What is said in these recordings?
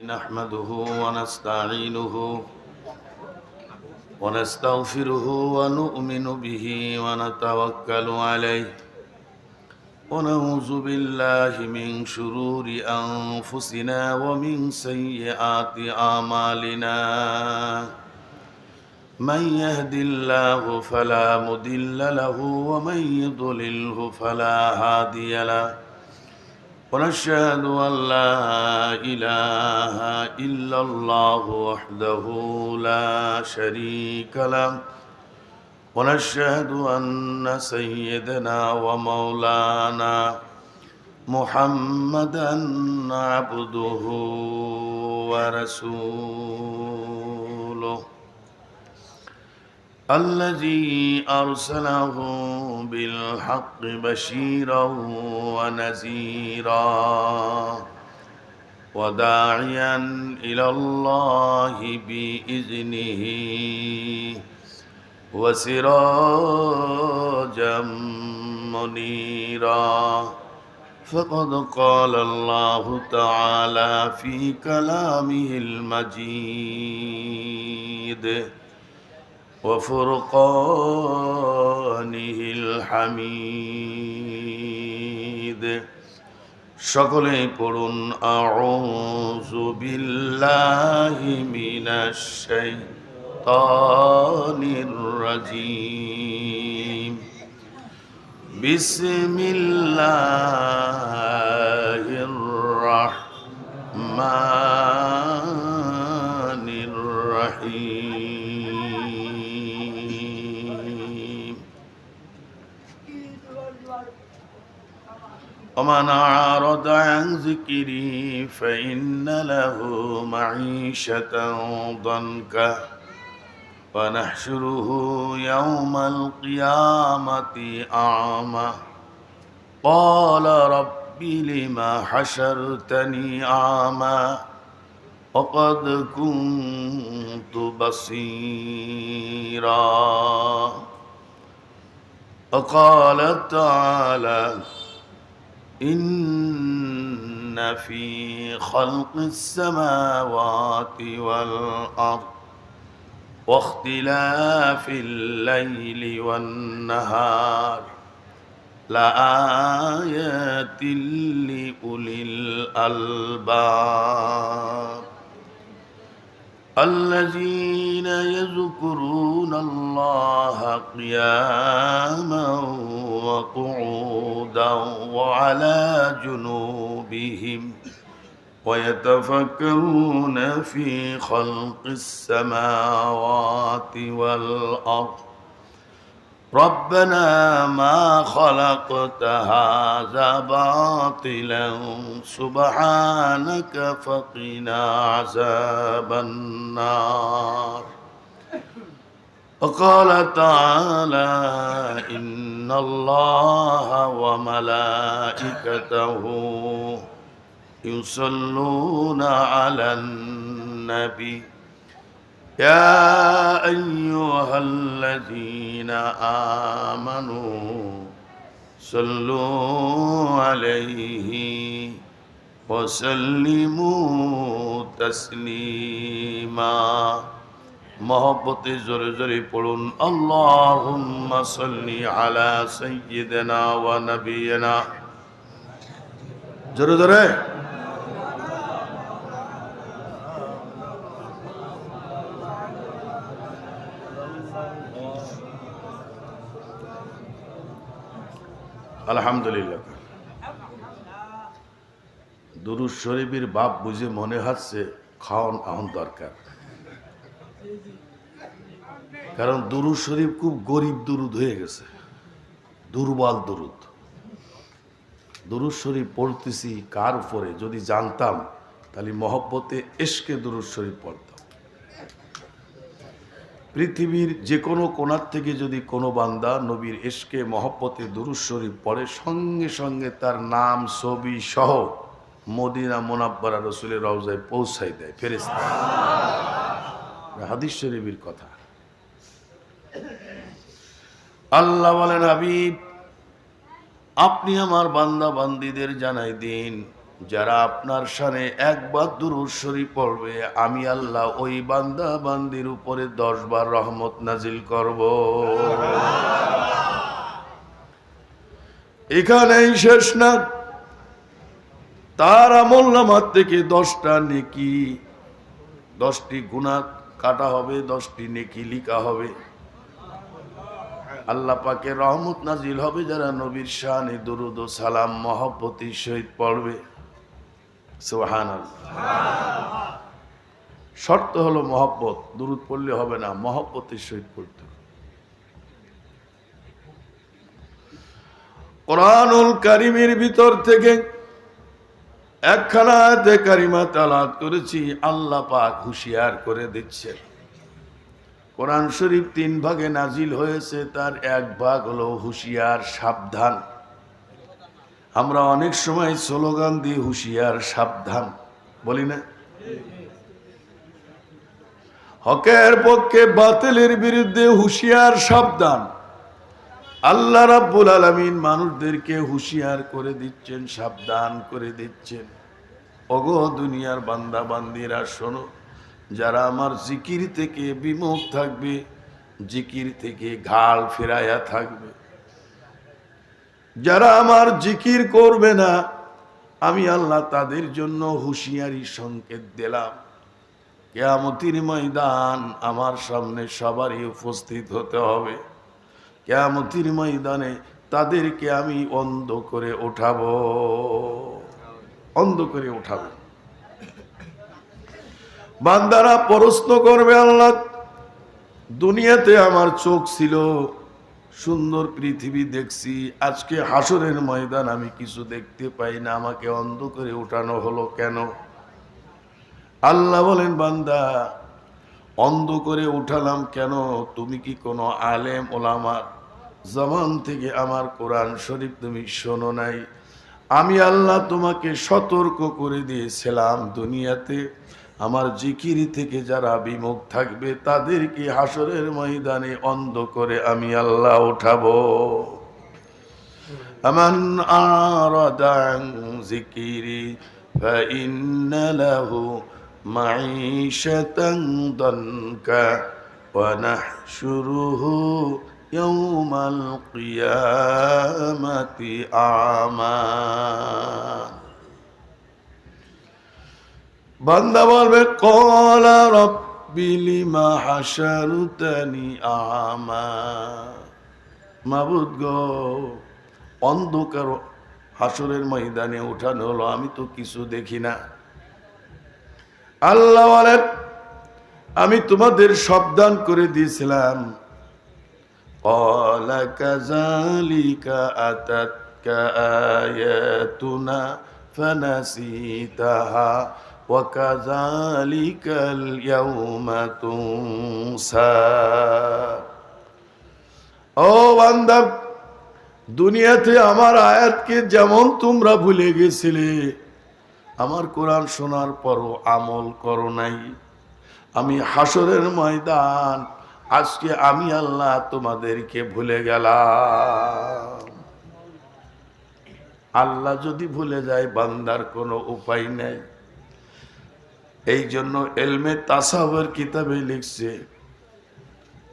نحمده ونستعينه ونستغفره ونؤمن به ونتوكل عليه ونعوذ بالله من شرور أنفسنا ومن سيئات أعمالنا من يهد الله فلا مضل له ومن يضلله فلا هادي له ونشهد أن لا إله إلا الله وحده لا شريك له ونشهد أن سيدنا ومولانا محمدا عبده ورسوله الذي أرسله بالحق بشيرا ونذيرا وداعيا إلى الله بإذنه وسراجا منيرا فقد قال الله تعالى في كلامه المجيد وفرقانه الحميد সকলে পড়ুন আউযু বিল্লাহি মিনাশ শাইতানির রাজীম বিসমিল্লাহির রাহমানির রহিম ومن أعرض عن ذكري فإن له معيشة ضنكا ونحشره يوم القيامة أعمى قال رب لم حشرتني أعمى وقد كنت بصيرا وقال تعالى إن في خلق السماوات والأرض واختلاف الليل والنهار لآيات لأولي الألباب الذين يذكرون الله قياما وقعودا وعلى جنوبهم ويتفكرون في خلق السماوات والأرض ربنا ما خلقت هذا باطلا سبحانك فقنا عذاب النار وقال تعالى إن الله وملائكته يصلون على النبي يا أيها الذين آمنوا صلوا عليه وسلموا تسليما محبت زر زر پڑھن اللهم صل على سيدنا ونبينا زر زر আলহামদুলিল্লাহ দুরূদ শরীফের বাপ বুঝে মনে হচ্ছে খাওয়ান এখন দরকার, কারণ দুরূদ শরীফ খুব গরিব দুরূদ হয়ে গেছে, দুর্বল দুরূদ। দুরূদ শরীফ পড়তেছি কার উপরে যদি জানতাম তাহলে মহব্বতে ইশকে দুরূদ শরীফ পড়তাম। পৃথিবীর যে কোনো কোণার থেকে যদি কোনো বান্দা নবীর ইশকে মহব্বতে দুরূদ শরীফ পড়ে, সঙ্গে সঙ্গে তার নাম ছবি সহ মদিনা মুনাব্বারা রাসূলের রওজায় পৌঁছাই দেয় ফেরেশতা। হাদিস শরীফের কথা। আল্লাহ বলেন, হাবিব আপনি আমার বান্দা বান্দীদের জানাই দিন যারা আপনার শানে একবার দুরূদ শরীফ পড়বে, আমি আল্লাহ ওই বান্দা বান্দির উপরে 10 বার রহমত নাজিল করব। এখানেই শেষ না, তার আমলনামা থেকে 10টা নেকি, 10টি গুনাহ কাটা হবে, 10টি নেকি লিখা হবে। আল্লাহ পাকের রহমত নাজিল হবে যারা নবীর শানে দুরূদ ও সালাম মহব্বতের সহিত পড়বে। সুবহানাল্লাহ। শর্ত হলো মহব্বত, দুরূদ পড়লে হবে না, মহব্বতের সহিত পড়তে হবে। কোরআনুল কারীমের ভিতর থেকে একখানা আয়াতে কারিমা তেলাওয়াত করেছি, আল্লাহ পাক হুঁশিয়ার করে দিচ্ছেন। কোরআন শরীফ 3 ভাগে নাজিল হয়েছে, তার এক ভাগ হলো হুঁশিয়ার, সাবধান। আমরা অনেক সময় স্লোগান দিই হুঁশিয়ার সাবধান, বলি না? হকের পক্ষে বাতিলের বিরুদ্ধে হুঁশিয়ার সাবধান। আল্লাহ রাব্বুল আলামিন মানুষদেরকে হুঁশিয়ার করে দিচ্ছেন, সাবধান করে দিচ্ছেন। ওগো দুনিয়ার বান্দা বান্দিরা শোনো, যারা আমার জিকির থেকে বিমুখ থাকবে, জিকির থেকে ঘাড় ফেরাইয়া থাকবে, যারা আমার জিকির করবে না, আমি আল্লাহ তাদের জন্য হুঁশিয়ারি সংকেত দিলাম। কিয়ামতের ময়দান আমার সামনে সবারই উপস্থিত হতে হবে। কিয়ামতের ময়দানে তাদেরকে আমি অন্ধ করে উঠাবো, অন্ধ করে উঠাবো। বান্দারা প্রশ্ন করবে, আল্লাহ দুনিয়াতে আমার চোখ ছিল, সুন্দর পৃথিবী দেখছি, আজকে হাসরের ময়দান আমি কিছু দেখতে পাই না, আমাকে অন্ধ করে উঠানো হলো কেন? আল্লাহ বলেন, বান্দা অন্ধ করে উঠালাম কেন? তুমি কি কোনো আলেম ওলামার জবান থেকে আমার কোরআন শরীফ তুমি শোনো নাই? আমি আল্লাহ তোমাকে সতর্ক করে দিয়েছিলাম, দুনিয়াতে আমার জিকির থেকে যারা বিমুখ থাকবে তাদেরকে হাসরের ময়দানে অন্ধ করে আমি আল্লাহ উঠাবো। আমান আরাদা আন যিকরি ফাইন্না লাহু মাঈশাতান দানকা ওয়া নাহশুরুহু ইয়াওমাল কিয়ামাতি আমা। বান্দা বলবে, ক্বালা রাব্বি লিমা হাশারতানি আমা। মাবুদ গো, অন্ধকার হাসরের ময়দানে উঠানো হলো, আমি তো কিছু দেখি না। আল্লাহ বলেন, আমি তোমাদের সাবধান করে দিয়েছিলাম। ক্বালা কাযালিকা আতাতকা আয়াতুনা ফানাসিতাহা ওয়া কাযালিকাল ইয়াওমা তুনসা। ও বান্দা, দুনিয়াতে আমার আয়াতকে যেমন তোমরা ভুলে গেছিলে, আমার কোরআন শোনার পরও আমল করো নাই, আমি হাসরের ময়দান আজকে আমি আল্লাহ তোমাদেরকে ভুলে গেলাম। আল্লাহ যদি ভুলে যায় বান্দার কোনো উপায় নেই। এই জন্য এলমে তাসাউফের কিতাবে লিখছে,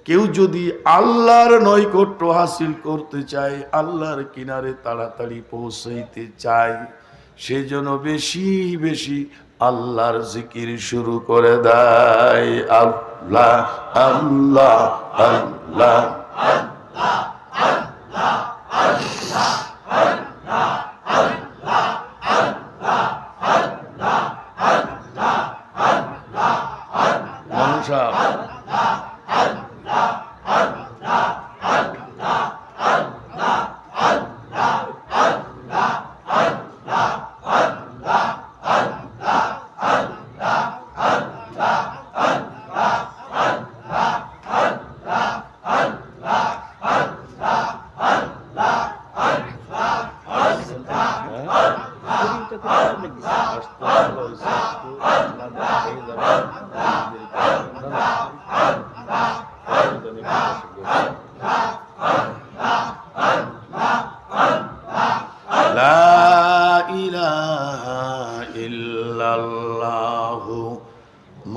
কেউ যদি আল্লাহর নৈকট্য হাসিল করতে চায়, আল্লাহর কিনারে তাড়াতাড়ি পৌঁছাইতে চায়, সেজন্য বেশি বেশি আল্লাহর জিকির শুরু করে দেয়। আল্লাহ আল্লাহ আল্লাহ লা ইলাহা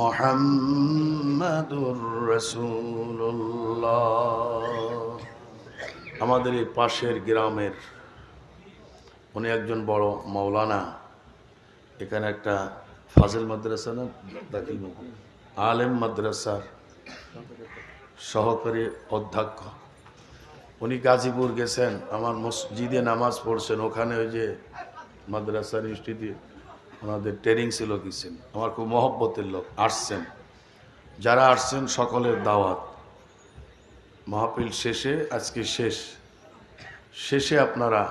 মুহাম্মাদুর রাসূলুল্লাহ। আমাদের এই পাশের গ্রামের উনি একজন বড় মাওলানা, এখানে একটা ফাজিল মাদ্রাসা না দাখিল আলেম মাদ্রাসার সহকারী অধ্যক্ষ। উনি গাজীপুর গেছেন, আমার মসজিদে নামাজ পড়ছেন, ওখানে ওই যে মাদ্রাসার ইনস্টিটিউট ওনাদের ট্রেনিং ছিল গেছেন। আমার খুব মহব্বতের লোক, আসছেন। যারা আসছেন সকলের দাওয়াত। মাহফিল শেষে, আজকে শেষে আপনারা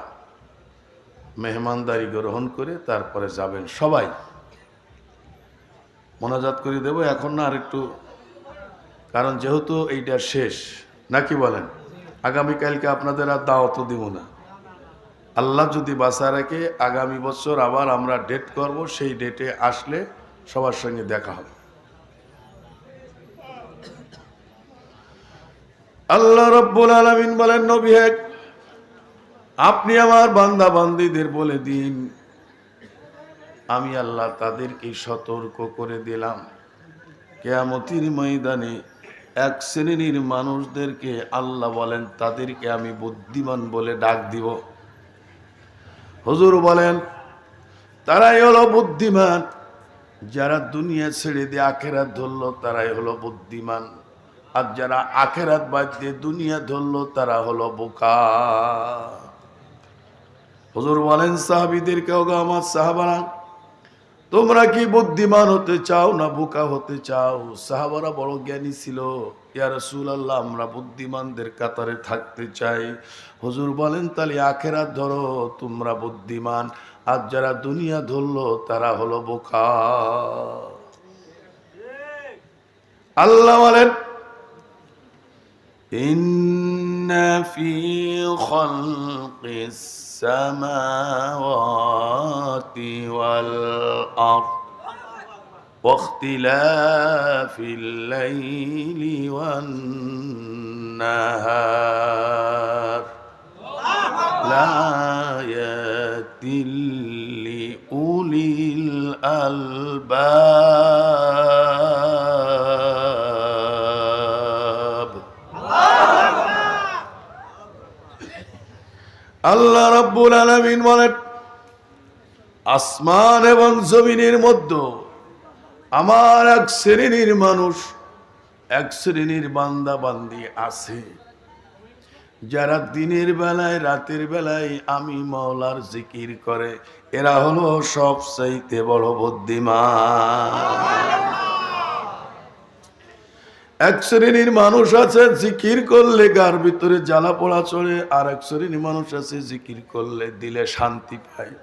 মেহমানদারি গ্রহণ করে তারপরে যাবেন। সবাই মোনাজাত করে দেব এখন না, আর একটু, কারণ যেহেতু এইটা শেষ, নাকি বলেন? আগামীকালকে আপনাদের আর দাওয়াতও দিব না। আল্লাহ যদি বাঁচা রাখে আগামী বছর আবার আমরা ডেট করব, সেই ডেটে আসলে সবার সঙ্গে দেখা হবে। আল্লাহ রাব্বুল আলামিন বলেন, নবী হে, আপনি আমার বান্দা বান্দীদের বলে দিন, আমি আল্লাহ তাদেরকে সতর্ক করে দিলাম, কিয়ামতের ময়দানে এক শ্রেণীর মানুষদেরকে আল্লাহ বলেন তাদেরকে আমি বুদ্ধিমান বলে ডাক দিব। হুজুর বলেন তারাই হলো বুদ্ধিমান, যারা দুনিয়া ছেড়ে দিয়ে আখেরাত ধরলো তারাই হলো বুদ্ধিমান, আর যারা আখেরাত বাদ দিয়ে দুনিয়া ধরলো তারা হলো বোকা। হুজুর বলেন সাহাবীদেরকে, ওগো আমার সাহাবারা, তোমরা কি বুদ্ধিমান হতে চাও না বোকা হতে চাও? সাহাবারা বড় জ্ঞানী ছিল। ইয়া রাসূলুল্লাহ, আমরা বুদ্ধিমানদের কাতারে থাকতে চাই। হুজুর বলেন তাহলে আখেরাত ধরো, তোমরা বুদ্ধিমান, আর যারা দুনিয়া ধরলো তারা হলো বোকা। আল্লাহ বলেন ইন্না ফি খালকিস সামাওয়াতি ওয়াল আরদ ওয়াখতিলাফিল লাইলি ওয়ান নাহার লায়াতিল লিউলিল আলবাব। আল্লাহ রাব্বুল আলামিন বলেন, আসমান এবং জমিনের মধ্যে আমার এক শ্রেণীর মানুষ, এক শ্রেণীর বান্দা বান্দি আছে, যারা দিনের বেলায় রাতের বেলায় আমি মাওলার জিকির করে। এরা হলো সবচাইতে বড় বুদ্ধিমান। এক শ্রেণীর মানুষ আছে জিকির করলে গার ভিতরে জ্বালা পোড়া চড়ে, আর এক শ্রেণীর মানুষ আছে জিকির করলে দিলে শান্তি পায়।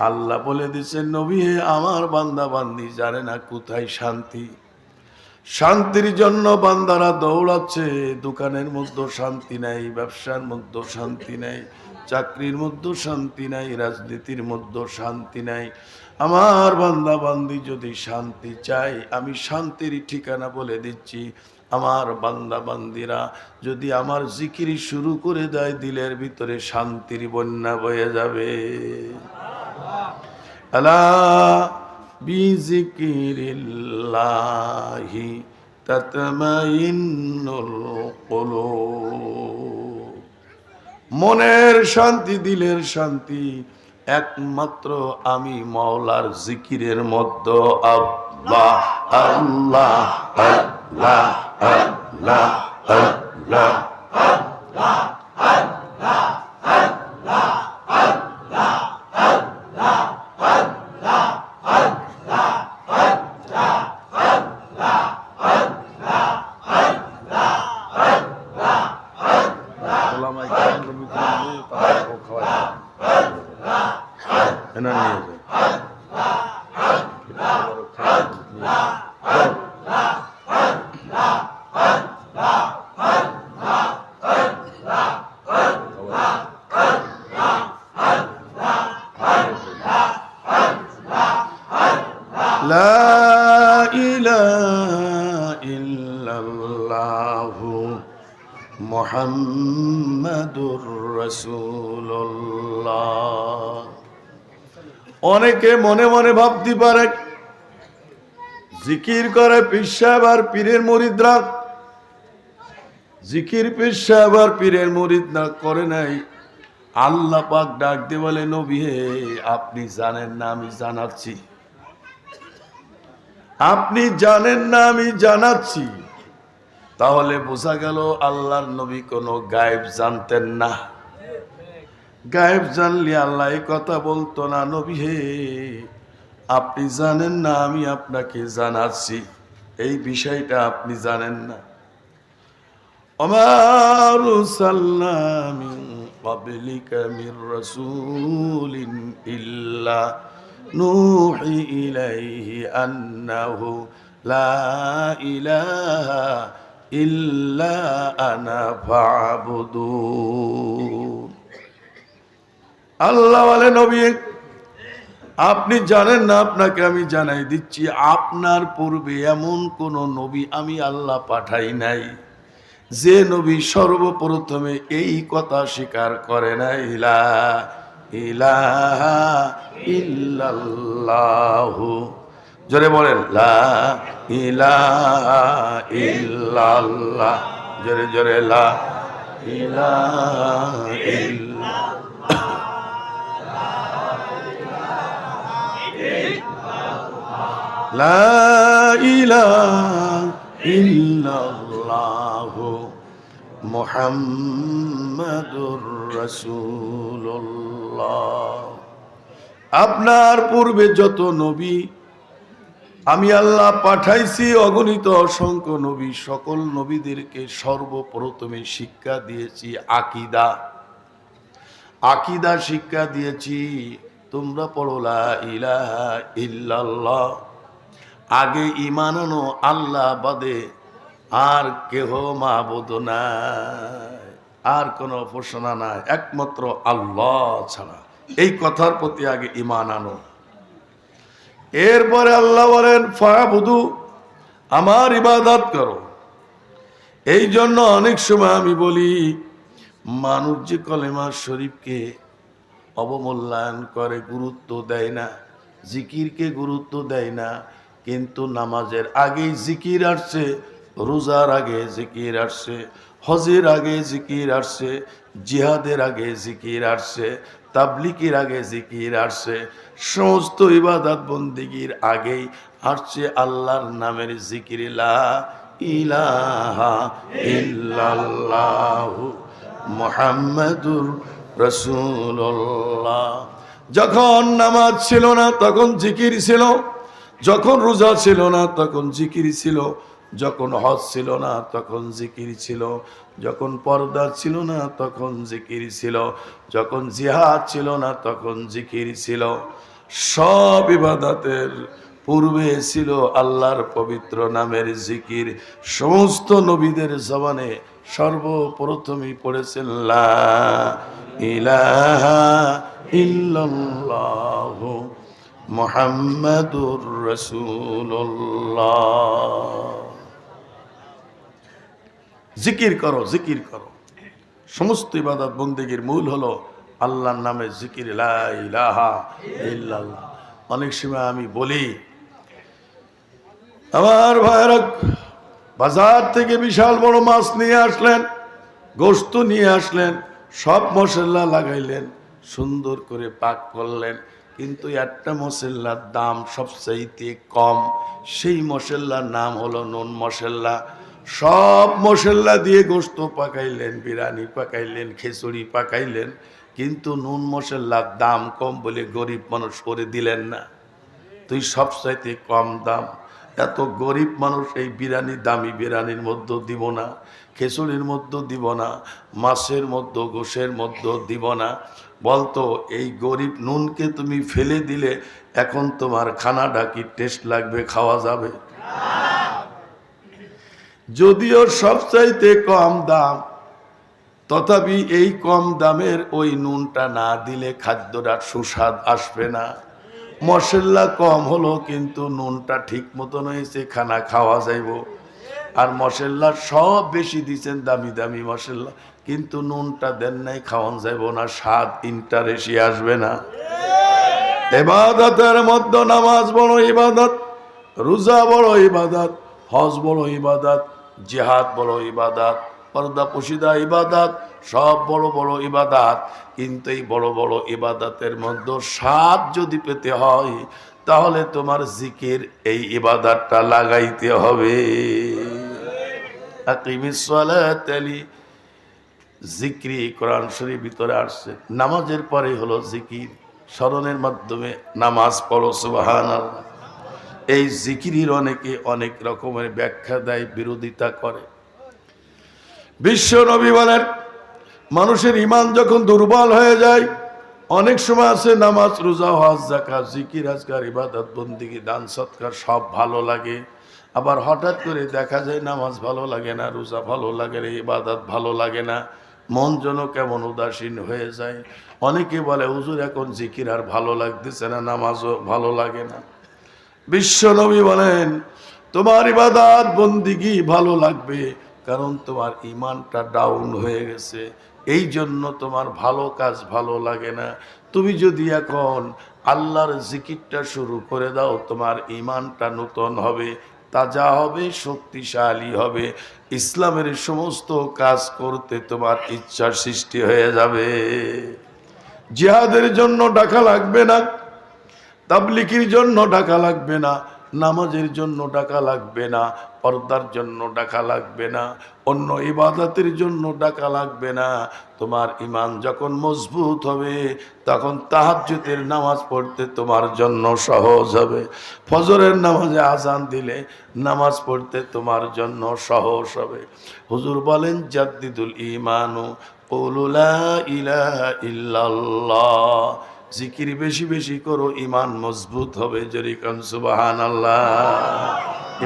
আল্লাহ বলে দিচ্ছেন, নবী হে, আমার বান্দা বান্দি জানে না কোথায় শান্তি। শান্তির জন্য বান্দারা দৌড়াচ্ছে, দোকানের মধ্যে শান্তি নাই, ব্যবসার মধ্যে শান্তি নাই, চাকরির মধ্যে শান্তি নাই, রাজনীতির মধ্যে শান্তি নাই। আমার বান্দা বান্দি যদি শান্তি চাই, আমি শান্তির ঠিকানা বলে দিচ্ছি। আমার বান্দা বান্দিরা যদি আমার জিকির শুরু করে দেয়, দিলের ভিতরে শান্তির বন্যা বয়ে যাবে। আলা বিযিকিরিল্লাহি তাতমাইন্নুল কুলুব। মনের শান্তি, দিলের শান্তি একমাত্র আমি মাওলার জিকিরের মধ্যে। আল্লাহ আল্লাহ আল্লাহ আল্লাহ আল্লাহ মুহাম্মাদুর রাসূলুল্লাহ। অনেকে মনে মনে ভাবতে পারে জিকির করে পীর সাহেব আর পীরের মুরিদরা, জিকির পীর সাহেব আর পীরের মুরিদরা করে নাই। আল্লাহ পাক ডাক দিয়ে বলে, নবী হে, আপনি জানেন না আমি জানাচ্ছি, আপনি জানেন না আমি জানাচ্ছি। তাহলে বোঝা গেল আল্লাহর নবী কোনো গায়েব জানতেন না। গায়েব জানলে আল্লাহ এই কথা বলতো না, নবী হে আপনি জানেন না আমি আপনাকে জানাচ্ছি, এই বিষয়টা আপনি জানেন না। ওমা আরসালনা মিন ক্বাবলিকা মির রাসূলিন ইল্লা নূহি ইলাইহি আন্নাহু লা ইলাহা ইল্লা আনা ফা'বুদুন। আল্লাহ বলে, নবী আপনি জানেন না, আপনাকে আমি জানাই দিচ্ছি, আপনার পূর্বে এমন কোন নবী আমি আল্লাহ পাঠাই নাই যে নবী সর্বপ্রথমে এই কথা স্বীকার করে না, লা ইলাহা ইল্লাল্লাহু। জোরে বলেন, লা ইলাহা ইল্লাল্লাহ। জোরে জোরে, লা ইলাহা ইল্লাল্লাহ। লা ইলাহা ইল্লাল্লাহু মুহাম্মাদুর রাসূলুল্লাহ। আপনার পূর্বে যত নবী আমি আল্লাহ পাঠাইছি, অগণিত অসংখ্য নবী, সকল নবীদেরকে সর্বপ্রথমে শিক্ষা দিয়েছি আকীদা। আকীদা শিক্ষা দিয়েছি, তোমরা পড়ো লা ইলাহা ইল্লাল্লাহ। আগে ঈমান আনো আল্লাহ বাদে আর কেহ মাবুদ নাই, আর কোনো উপাসনা নাই একমাত্র আল্লাহ ছাড়া। এই কথার প্রতি আগে ঈমান আনো। এরপরে আল্লাহ বলেন, ফা'বুদু, আমার ইবাদত করো। এই জন্য অনেক সময় আমি বলি, মানুষ যে কলেমা শরীফকে অবমূল্যায়ন করে, গুরুত্ব দেয় না, জিকিরকে গুরুত্ব দেয় না, কিন্তু নামাজের আগেই জিকির আসছে, রোজার আগে জিকির আসছে, হজের আগে জিকির আসছে, জিহাদের আগে জিকির আসছে, তাবলিগের আগে জিকির আসছে, সমস্ত ইবাদত বন্দেগীর আগেই আসছে আল্লাহর নামের জিকির, লা ইলাহা ইল্লাল্লাহু মুহাম্মাদুর রাসূলুল্লাহ। যখন নামাজ ছিল না তখন জিকির ছিল, যখন রোজা ছিল না তখন জিকির ছিল, যখন হজ ছিল না তখন জিকির ছিল, যখন পর্দা ছিল না তখন জিকির ছিল, যখন জিহাদ ছিল না তখন জিকির ছিল। সব ইবাদতের পূর্বে ছিল আল্লাহর পবিত্র নামের জিকির। সমস্ত নবীদের জবানে সর্বপ্রথমই পড়েছেন লা ইলাহা ইল্লাল্লাহু মুহাম্মাদুর রাসূলুল্লাহ। জিকির করো, জিকির করো। সমস্ত ইবাদত বন্দেগীর মূল হলো আল্লাহর নামে জিকির, লা ইলাহা ইল্লাল্লাহ। অনেক সময় আমি বলি, আমার ভাইরা বাজার থেকে বিশাল বড় মাছ নিয়ে আসলেন, গোশত নিয়ে আসলেন, সব মশলা লাগাইলেন, সুন্দর করে পাক করলেন, কিন্তু একটা মশলার দাম সবচাইতে কম, সেই মশলার নাম হলো নুন মশলা। সব মশলা দিয়ে গোশত পাকাইলেন, বিরিয়ানি পাকাইলেন, খিচুড়ি পাকাইলেন, কিন্তু নুন মশলার দাম কম বলে গরিব মানুষ করে দিলেন না। তুই সবচাইতে কম দাম, এত গরিব মানুষ এই বিরিয়ানি, দামি বিরিয়ানির মধ্যে দিব না, খিচুড়ির মধ্যে দিব না, মাছের মধ্যে, গোশের মধ্যে দিব না। বলতো এই গরিব নুনকে তুমি ফেলে দিলে এখন তোমার খানাটা কি টেস্ট লাগবে, খাওয়া যাবে? যদিও সবচাইতে কম দাম, তথাপি এই কম দামের ওই নুনটা না দিলে খাদ্যটা সুস্বাদ আসবে না। মশলা কম হলো কিন্তু নুনটা ঠিক মতন হয়েছে, খানা খাওয়া যাইব। আর মশলা সব বেশি দিচ্ছেন, দামি দামি মশলা, কিন্তু নুনটা দেন নাই, খাওয়ান যাইব না, স্বাদ ইন্টারেস্টই আসবে না। ইবাদতের মধ্যে নামাজ বড় ইবাদত, রোজা বড় ইবাদত, হজ বড় ইবাদত, জিহাদ বড় ইবাদত, পর্দা পুশিদা ইবাদত, সব বড় বড় ইবাদত। কিন্তু এই বড় বড় ইবাদতের মধ্যে স্বাদ যদি পেতে হয় তাহলে তোমার জিকির এই ইবাদতটা লাগাইতে হবে। আকিমিস সালাতা লি জিক্রি, কোরআন শরীফ ভিতরে আসছে নামাজের পরে হলো জিকির, স্মরণের মাধ্যমে নামাজ পড়ো সুবহানাল্লাহ। এই জিকিরের অনেকে অনেক রকমের ব্যাখ্যা দেয়, বিরোধিতা করে। বিশ্ব নবী বলেন মানুষের ঈমান যখন দুর্বল হয়ে যায়, অনেক সময় আছে নামাজ রোজা হজ যাকাত জিকির আজকার ইবাদত বন্দেগী দান সৎকার সব ভালো লাগে, আবার হঠাৎ করে দেখা যায় নামাজ ভালো লাগে না, রোজা ভালো লাগে না, ইবাদত ভালো লাগে না, মন যেন কেমন উদাসীন হয়ে যায়। অনেকে বলে হুজুর এখন জিকির আর ভালো লাগতেছে না, নামাজও ভালো লাগে না। বিশ্ব নবী বলেন তোমার ইবাদত বন্দেগী ভালো লাগবে, কারণ তোমার ঈমানটা ডাউন হয়ে গেছে, এই জন্য তোমার ভালো কাজ ভালো লাগে না। তুমি যদি এখন আল্লাহর জিকিরটা শুরু করে দাও, তোমার ঈমানটা নূতন হবে, তাজা হবে, শক্তিশালী হবে, ইসলামের সমস্ত কাজ করতে তোমার ইচ্ছার সৃষ্টি হয়ে যাবে। জিহাদের জন্য টাকা লাগবে না, তাবলিগের জন্য টাকা লাগবে না, নামাজের জন্য টাকা লাগবে না, পর্দার জন্য টাকা লাগবে না, অন্য ইবাদতের জন্য টাকা লাগবে না। তোমার ঈমান যখন মজবুত হবে তখন তাহাজ্জুদের নামাজ পড়তে তোমার জন্য সহজ হবে, ফজরের নামাজে আজান দিলে নামাজ পড়তে তোমার জন্য সহজ হবে। হুজুর বলেন জাদ্দিদুল ঈমানু কুলু লা ইলাহা ইল্লাল্লাহ, জিকির বেশি বেশি করো, ঈমান মজবুত হবে। জরিকান সুবহানাল্লাহ।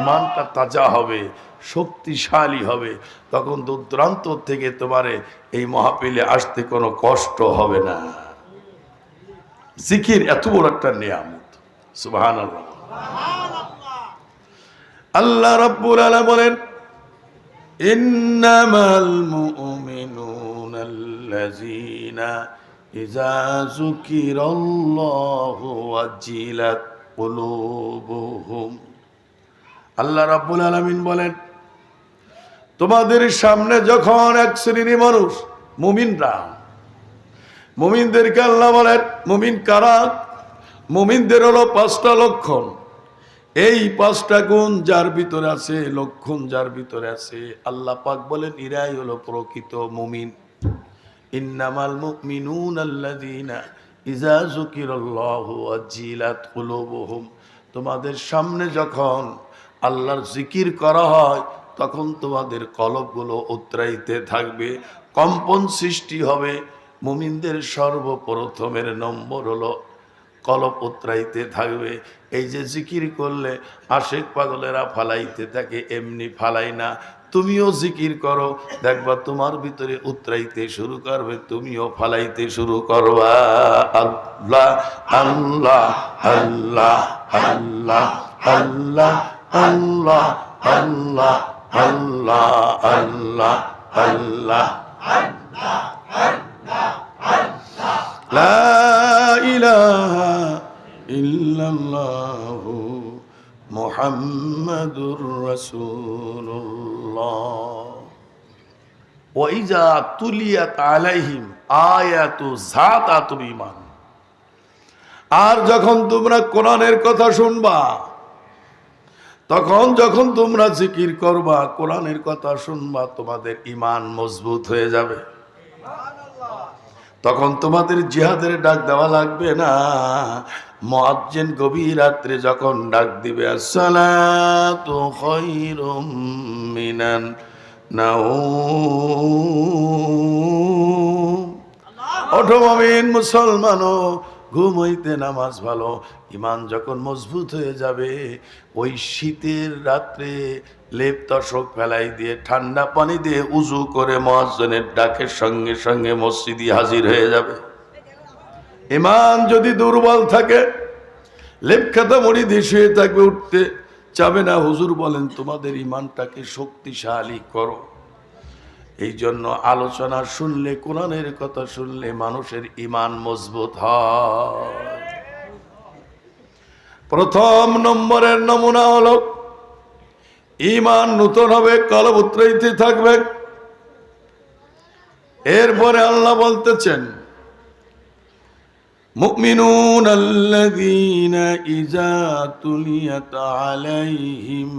ঈমানটা তাজা হবে, শক্তিশালী হবে, তখন দূর দূরান্ত থেকে তোমারে এই মাহফিলে আসতে কোনো কষ্ট হবে না। জিকির এত বড় একটা নিয়ামত, সুবহানাল্লাহ। আল্লাহ রাব্বুল আলামিন বলেন ইন্নামাল মুমিনুনাল্লাযীনা ইযা যুকিরাল্লাহু ওয়াজিলাত কুলুবুহুম। আল্লাহ রাব্বুল আলামিন বলেন তোমাদের সামনে যখন এক শ্রেণী মানুষ, মুমিনরা, মুমিনদেরকে আল্লাহ বলেন মুমিন কারা? মুমিনদের হলো 5টা লক্ষণ। এই 5টা গুণ যার ভিতরে আছে, লক্ষণ যার ভিতরে আছে, আল্লাহ পাক বলেন এরাই হলো প্রকৃত মুমিন। ইন্নামাল মুমিনুনাল্লাযীনা ইযা যুকিরাল্লাহু ওয়াজিলাত কুলুবুহুম। তোমাদের সামনে যখন আল্লাহর জিকির করা হয় তখন তোমাদের কলবগুলো উতরাইতে থাকবে, কম্পন সৃষ্টি হবে। মুমিনদের সর্বপ্রথমের নম্বর হলো কলব উতরাইতে থাকবে। এই যে জিকির করলে আশেক পাগলেরা ফালাইতে থাকে, এমনি ফালাই না, তুমিও জিকির করো, দেখবা তোমার ভিতরে উতরাইতে শুরু করবে, তুমিও ফালাইতে শুরু করবা। আল্লাহ আল্লাহ আল্লাহ আল্লাহ আল্লাহ আল্লাহ আল্লাহ আল্লাহ আল্লাহ আল্লাহ লা ইলাহা ইল্লাল্লাহু মুহাম্মাদুর রাসূলুল্লাহ। ওয়া ইযা তুলিয়াত আলাইহিম আয়াতু যাতাতুল ঈমান। আর যখন তোমরা কোরআনের কথা শুনবা, তখন যখন তোমরা জিকির করবা, কোরআনের কথা শুনবা, তোমাদের ঈমান মজবুত হয়ে যাবে। তখন তোমাদের জিহাদের ডাক দেওয়া লাগবে না। মুয়াজ্জিন গভীর রাত্রে যখন ডাক দিবে আসসালাতু খায়রুম মিনান নাওম, ওঠো মুমিন মুসলমানও, ঘুম হইতে নামাজ ভালো। ঈমান যখন মজবুত হয়ে যাবে, ওই শীতের রাত্রে লেপ তশক ফেলাই দিয়ে ঠান্ডা পানি দিয়ে উজু করে মুয়াজ্জিনের ডাকের সঙ্গে সঙ্গে মসজিদে হাজির হয়ে যাবে। ঈমান যদি দুর্বল থাকে, লেপ খাতা মুড়ি দিয়ে শুয়ে থাকবে, উঠতে চাবে না। হুজুর বলেন তোমাদের ঈমানটাকে শক্তিশালী করো। এই জন্য আলোচনা শুনলে, কোরআনের কথা শুনলে মানুষের ঈমান মজবুত হয়। প্রথম নম্বরের নমুনা হলো ঈমান নূতন হবে, কলব উতরাইতে থাকবে। এরপরে আল্লাহ বলতেছেন মুমিনুন আল্লাযীনা ইযা তুলিয়াত আলাইহিম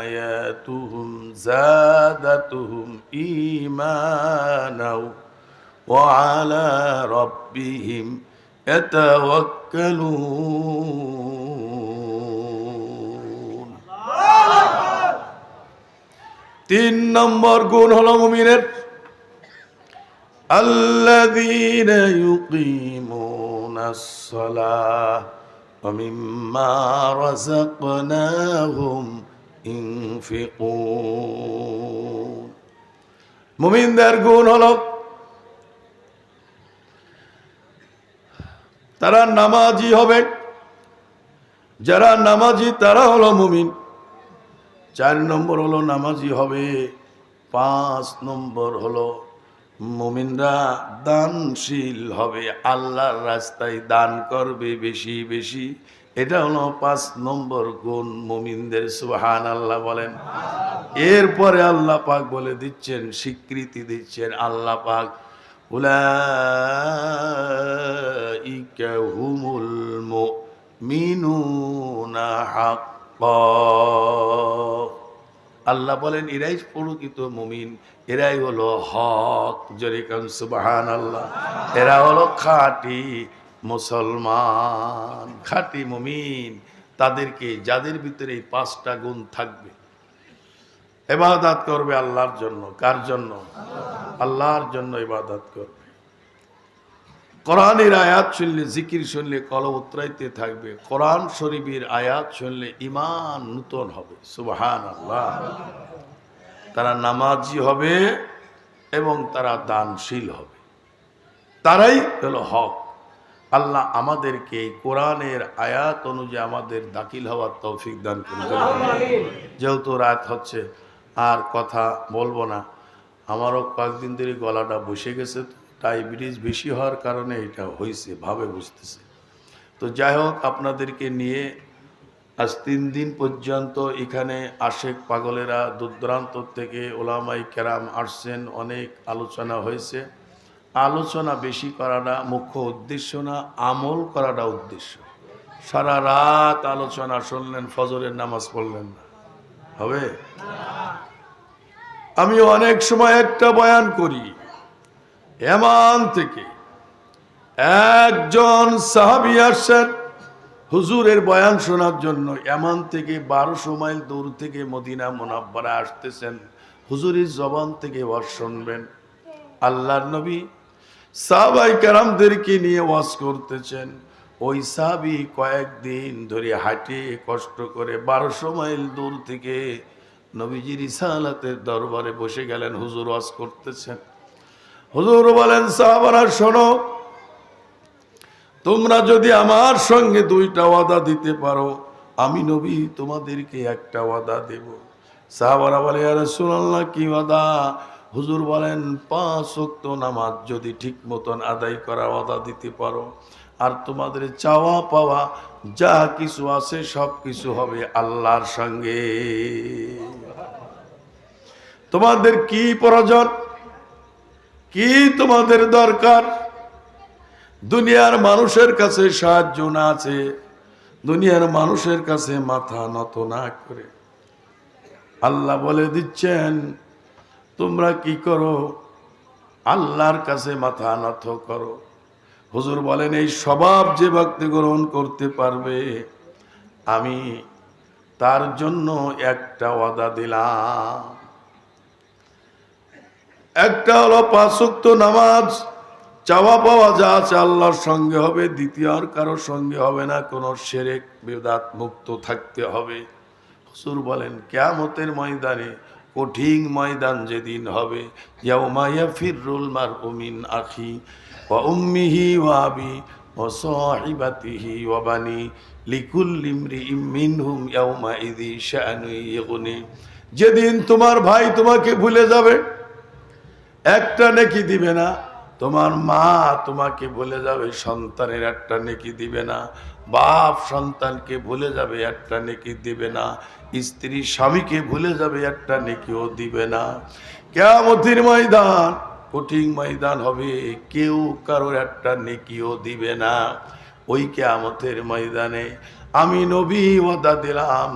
আয়াতুহুম যাদাতুহুম ঈমানাও ওয়া আলা রাব্বিহিম ইয়াতাওয়াক্কালুন। তিন নম্বর গুণ হলো মুমিনের আল্লাযীনা ইউকিমুনাস সালাহ ওয়া মিম্মা রাযাকনাহুম ইনফিকুন। মুমিনদের গুণ হলো তারা নামাজি হবে। যারা নামাজি তারা হলো মুমিন। 4 নম্বর হলো নামাজি হবে। 5 নম্বর হলো মুমিনরা দানশীল হবে, আল্লাহর রাস্তায় দান করবে বেশি বেশি। এটা হলো 5 নম্বর গুণ মুমিনদের। সুবহানাল্লাহ বলেন। এরপরে আল্লাহ পাক বলে দিচ্ছেন, স্বীকৃতি দিচ্ছেন আল্লাহ পাক, উলাইকা হুমুল মুমিনুনা হাক্কান। আল্লাহ বলেন এরাই প্রকৃত মুমিন, এরাই হলো হক। জোরে কান সুবহানাল্লাহ। এরা হলো খাঁটি মুসলমান, খাঁটি মুমিন। তাদেরকে যাদের ভিতরে এই 5টা গুণ থাকবে, ইবাদত করবে আল্লাহর জন্য। কার জন্য? আল্লাহর জন্য ইবাদত করবে। কোরআনের আয়াত শুনলে, জিকির শুনলে কলব উতরাইতে থাকবে। কোরআন শরীফের আয়াত শুনলে ঈমান নূতন হবে। সুবহানাল্লাহ। তারা নামাজি হবে এবং তারা দানশীল হবে। তারাই হলো হক। আল্লাহ আমাদেরকে কোরআনের আয়াত অনুযায়ী আমাদের দাখিল হওয়ার তৌফিক দান করুন। যেহেতু রাত হচ্ছে আর কথা বলবো না, আমারও কয়েকদিন ধরে গলাটা বসে গেছে। ডায়াবেটিস বেশি হওয়ার কারণে এটা হয়েছে, ভাবে বুঝতেছে। তো যাই হোক, আপনাদেরকে নিয়ে আজ 3 দিন পর্যন্ত এখানে আশেক পাগলেরা দূরদূরান্ত থেকে ওলামাই কেরাম আসছেন, অনেক আলোচনা হয়েছে। আলোচনা বেশি করাটা মুখ্য উদ্দেশ্য না, আমল করাটা উদ্দেশ্য। সারা রাত আলোচনা শুনলেন, ফজরের নামাজ পড়লেন না, হবে? আমি অনেক সময় একটা বয়ান করি, ইয়ামান থেকে একজন সাহাবী আসছেন হুজুরের বয়ান শোনার জন্য। ইয়ামান থেকে 1200 মাইল দূর থেকে মদিনা মুনাব্বারা আসতেছেন হুজুরের জবান থেকে ওয়াজ শুনবেন। আল্লাহর নবী সাহাবায়ে কেরামদেরকে নিয়ে ওয়াজ করতেছেন। ওই সাহাবী কয়েকদিন ধরে হাঁটে কষ্ট করে 1200 মাইল দূর থেকে নবীজির রিসালাতের দরবারে বসে গেলেন। হুজুর ওয়াজ করতেছেন। হুজুর বলেন, সাহাবারা শোনো, তোমরা যদি আমার সঙ্গে 2টা ওয়াদা দিতে পারো, আমি নবী তোমাদেরকে একটা ওয়াদা দেব। সাহাবারা বলে, ইয়া রাসূলুল্লাহ, কি ওয়াদা? হুজুর বলেন, 5 ওয়াক্ত নামাজ যদি ঠিক মতন আদায় করা ওয়াদা দিতে পারো, আর তোমাদের চাওয়া পাওয়া যা কিছু আছে সব কিছু হবে আল্লাহর সঙ্গে। তোমাদের কি প্রয়োজন, কি তোমাদের দরকার? দুনিয়ার মানুষের কাছে সাহায্য না আছে, দুনিয়ার মানুষের কাছে মাথা নত না করে আল্লাহ বলে দিচ্ছেন, তোমরা কি করো? আল্লাহর কাছে মাথা নত করো। হুজুর বলেন, এই স্বভাব যে ব্যক্তি গ্রহণ করতে পারবে, আমি তার জন্য একটা ওয়াদা দিলাম। একটা হলো 5 ওয়াক্ত নামাজ, চাওয়া পাওয়া যা আছে আল্লাহর সঙ্গে হবে, দ্বিতীয় আর কারোর সঙ্গে হবে না, কোনো শিরক বিদআত মুক্ত থাকতে হবে। হুজুর বলেন, কিয়ামতের ময়দানে, কঠিন ময়দান যেদিন হবে, ইয়াউমা ইয়াফিরুল মারউ মিন আখি ওয়া উম্মিহি ওয়া আবি ওয়া সাহিবাতিহি ওয়া বানি লিকুল্লি ইমরিইম মিনহুম ইয়াউমা ইযি শাআনু ইগনি। যেদিন তোমার ভাই তোমাকে ভুলে যাবে, একটা নেকি দিবে না, তোমার মা তোমাকে ভুলে যাবে, সন্তানের একটা নেকি দিবে না। বাপ সন্তানকে ভুলে যাবে, একটা নেকি দিবে না। স্ত্রী স্বামীকে ভুলে যাবে, একটা নেকিও দিবে না। কিয়ামতের ময়দান কঠিন ময়দান হবে, কেউ কারোর একটা নেকিও দিবে না। ওই কিয়ামতের ময়দানে আমি নবী ওয়াদা দিলাম,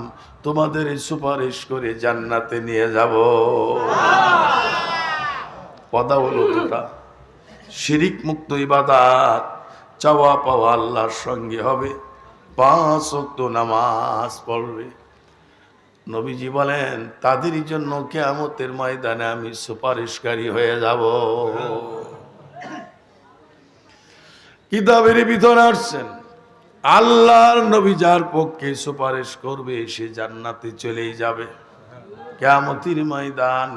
তোমাদের সুপারিশ করে জান্নাতে নিয়ে যাব। কথা হলো দুটা, শিরিক মুক্ত ইবাদত, চাওয়া পাওয়া আল্লাহর সঙ্গে হবে, 5 ওয়াক্ত নামাজ পড়বে। নবীজি বলেন তাদের জন্য কিয়ামতের ময়দানে আমি সুপারিশকারী হয়ে যাব। কিতাবের ভিতরে আসছেন আল্লাহর নবী যার পক্ষে সুপারিশ করবে সে জান্নাতে চলেই যাবে। কিয়ামতের ময়দান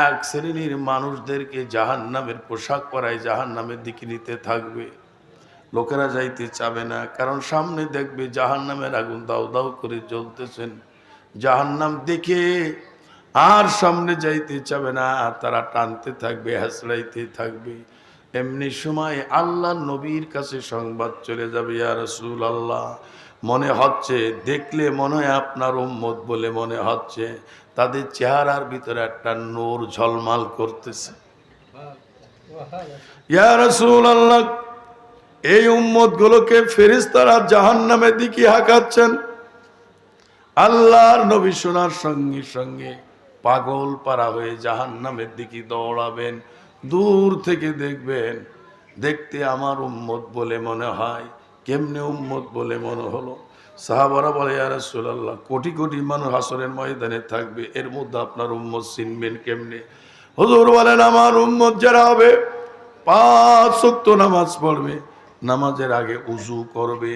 এক শ্রেণীর মানুষদেরকে জাহান্নামের পোশাক পরায় জাহান্নামের দিকে নিতে থাকবে। লোকেরা যাইতে চাবে না, কারণ সামনে দেখবে জাহান্নামের আগুন দাউ দাউ করে জ্বলতেছেন। জাহান্নাম দেখে আর সামনে যাইতে চাবে না, তারা টানতে থাকবে, হাসড়াইতে থাকবে। এমনি সময় আল্লাহ নবীর কাছে সংবাদ চলে যাবে, ইয়া রাসূলুল্লাহ, মনে হচ্ছে, দেখলে মনে হয় আপনার উম্মত বলে মনে হচ্ছে, তাদের চেহারার ভিতরে একটা নূর ঝলমাল করতেছে। ইয়া রাসূলুল্লাহ, এই উম্মত গুলোকে ফেরেশতারা জাহান্নামের দিকে হাঁকাচ্ছেন। আল্লাহর নবী শোনার সঙ্গে সঙ্গে পাগল পারা হয়ে জাহান্নামের দিকে দৌড়াবেন। দূর থেকে দেখবেন, দেখতে আমার উম্মত বলে মনে হয়। কেমনে উম্মত বলে মনে হলো? সাহাবারা বলে, ইয়া রাসূলুল্লাহ, কোটি কোটি মানুষ হাসরের ময়দানে থাকবে, এর মধ্যে আপনার উম্মত চিনবেন কেমনে? হুজুর বলেন, আমার উম্মত যারা হবে 5 ওয়াক্ত নামাজ পড়বে, নামাজের আগে উযু করবে,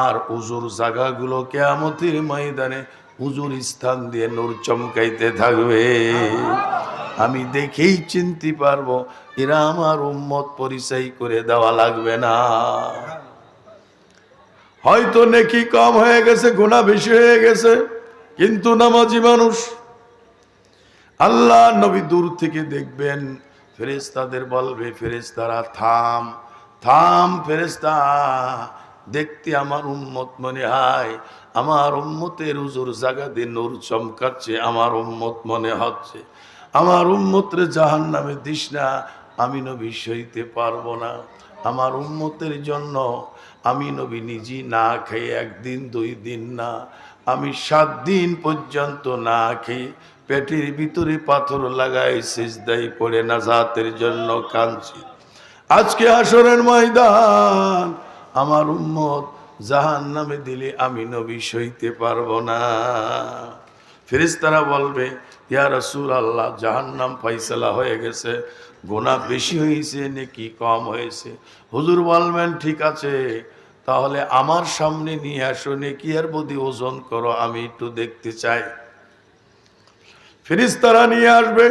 আর উযুর জায়গাগুলো কিয়ামতের ময়দানে উযুর স্থান দিয়ে নূর চমকাইতে থাকবে। আমি দেখেই চিনতে পারবো এরা আমার উম্মত, পরিচয় করে দেওয়া লাগবে না। হয়তো নেকি কম হয়ে গেছে, গুনাহ বেশি হয়ে গেছে, কিন্তু নামাজি মানুষ। আল্লাহ নবী দূর থেকে দেখবেন, ফেরেশতাদের বলবে, ফেরেশতারা থাম থাম, ফেরেশতা দেখতে আমার উম্মত মনে হয়, আমার উম্মতের উজুর জায়গা দিয়ে নূর চমকাচ্ছে, আমার উম্মত মনে হচ্ছে। আমার উম্মতরে জাহান্নামে দিস না, আমি নবী সইতে পারবো না। আমার উম্মতের জন্য আমি নবী নিজে না খেয়ে 1 দিন 2 দিন না, আমি 7 দিন পর্যন্ত না খেয়ে পেটের ভিতরে পাথর লাগাই সিজদায় পড়ে নাজাতের জন্য কাঁদছি। আজকে হাসরের ময়দান আমার উম্মত জাহান্নামে দিলে আমি নবী সইতে পারবো না। ফেরেশতারা বলবে, ইয়া রাসূলুল্লাহ, জাহান্নাম ফয়সালা হয়ে গেছে, গুনাহ বেশি হয়েছে নাকি কম হয়েছে? হুজুর বলবেন, ঠিক আছে, তাহলে আমার সামনে নিয়ে আসো, নেকি আর বদি ওজন করো, আমি একটু দেখতে চাই। ফেরেশতারা নিয়ে আসবে,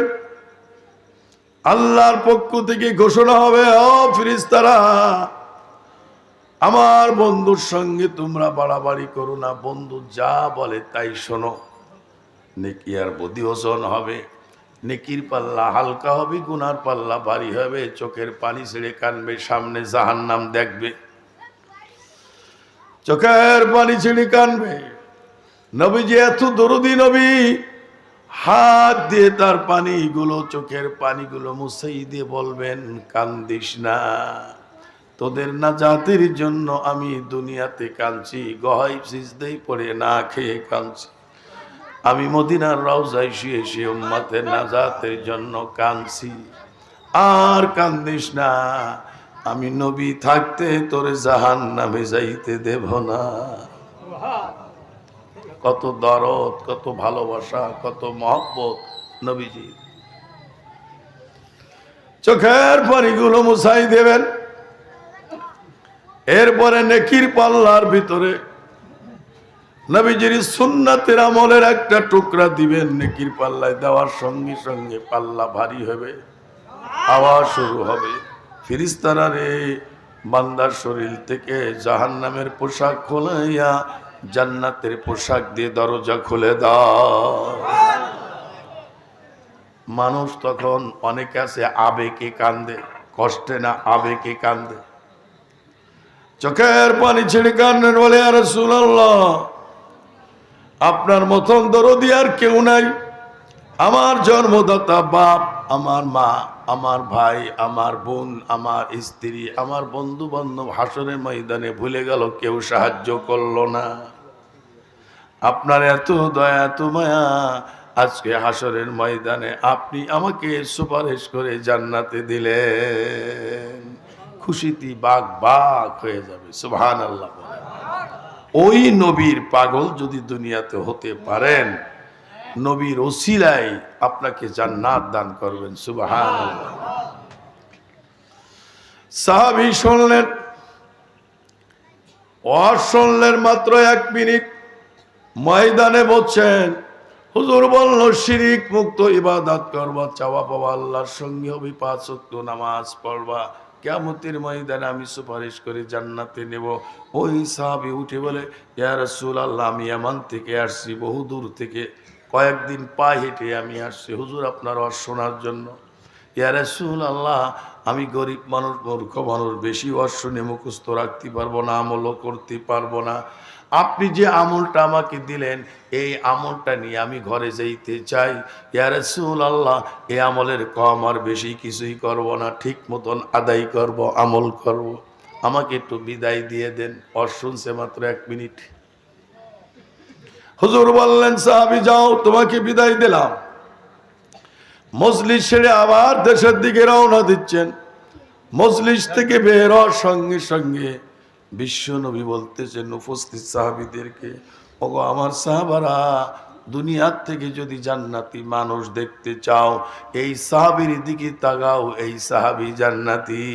আল্লাহর পক্ষ থেকে ঘোষণা হবে, ও ফেরেশতারা, আমার বন্ধুর সঙ্গে তোমরা বাড়াবাড়ি করো না, বন্ধু যা বলে তাই শোনো। নেকি আর বদি ওজন হবে, নেকির পাল্লা হালকা হবে, গুনার পাল্লা ভারী হবে। চোখের পানি ছেড়ে কানবে, সামনে জাহান্নাম দেখবে, চোখের পানি ছেড়ে কানবে। নবীজি এত দরদি নবী, হাত দিয়ে তার পানিগুলো, চোখের পানিগুলো মুছাই দিয়ে বলবেন, কান্দিস না, তোদের নাজাতের জন্য আমি দুনিয়াতে কাঁদছি, গহাই সিজদায় পড়ে না খেয়ে কাঁদছি। আমি মদিনার রওজায় শুয়ে শুয়ে উম্মতের নাজাতের জন্য কাঁদছি। আর কান্দিস না, আমি নবী থাকতে তোরে জাহান্নামে যাইতে দেব না। কত দরদ, কত ভালোবাসা, কত মহব্বত নবীজি। চোখের পানিগুলো মুছাই দেবেন। এরপরে নেকির পাল্লার ভিতরে নবীজির সুন্নাতের আমলের একটা টুকরা দিবেন, নেকির পাল্লায় দেওয়ার সঙ্গে সঙ্গে পাল্লা ভারী হবে, আওয়াজ শুরু হবে, ফেরেশতারা রে, বান্দার শরীর থেকে জাহান্নামের পোশাক খোলাইয়া জান্নাতের পোশাক দিয়ে দরজা খুলে দাও। মানুষ তখন অনেকে আছে আবেগে কান্দে, কষ্টে না আবেগে কান্দে, চোখের পানি ছেড়ে কান্দেন, বলে ইয়া রাসূলুল্লাহ আপনার মতন দরদি আর কেউ নাই। আমার জন্মদাতা বাপ, আমার মা, আমার ভাই, আমার বোন, আমার স্ত্রী, আমার বন্ধু বান্ধব হাসরের ময়দানে ভুলে গেল, কেউ সাহায্য করলো না। আপনার এত দয়া এত মায়া, আজকে হাসরের ময়দানে আপনি আমাকে সুপারিশ করে জান্নাতে দিলেন। খুশিতে বাগ বাগ হয়ে যাবে। সুবহানাল্লাহ। ওই নবীর পাগল যদি দুনিয়াতে হতে পারেন, নবীর ওসিলায় আপনাকে জান্নাত দান করবেন। সুবহানাল্লাহ। সাহাবী শুনলেন, শুনলেন মাত্র 1 মিনিট, ময়দানে বলছেন, হুজুর বলল শিরিক মুক্ত ইবাদত করবা, চাওয়া পাওয়া আল্লাহর সঙ্গে হবে, 5 ওয়াক্ত নামাজ পড়বা, কিয়ামতের ময়দানে আমি সুপারিশ করে জান্নাতে নেব। ওই সাহাবী উঠে বলে, ইয়া রাসূলুল্লাহ আমি ইয়ামান থেকে আসছি, বহু দূর থেকে, কয়েকদিন পায়ে হেঁটে আমি আসছি হুজুর আপনার ওয়াজ শোনার জন্য। ইয়া রাসূলুল্লাহ আমি গরিব মানুষ, মূর্খ মানুষ, বেশি ওয়াজ শুনে মুখস্থ রাখতে পারবো না, আমলও করতে পারবো না। আপনি যে আমলটা আমাকে দিলেন, এই আমলটা নিয়ে আমি ঘরে যাইতে চাই। ইয়া রাসূলুল্লাহ এই আমলের কম আর বেশি কিছুই করব না, ঠিক মতন আদায় করব, আমল করব, আমাকে একটু বিদায় দিয়ে দেন। শুনছে মাত্র 1 মিনিট। হুজুর বললেন, সাহাবী যাও, তোমাকে বিদায় দিলাম। মজলিস ছেড়ে আবার দেশের দিকে রওনা দিচ্ছেন। মজলিস থেকে বের হওয়ার সঙ্গে সঙ্গে বিশ্ব নবী বলতেছেন উপস্থিত সাহাবীদেরকে, ওগো আমার সাহাবারা, দুনিয়ার থেকে যদি জান্নাতি মানুষ দেখতে চাও, এই সাহাবীর দিকে তাকাও, এই সাহাবী জান্নাতি।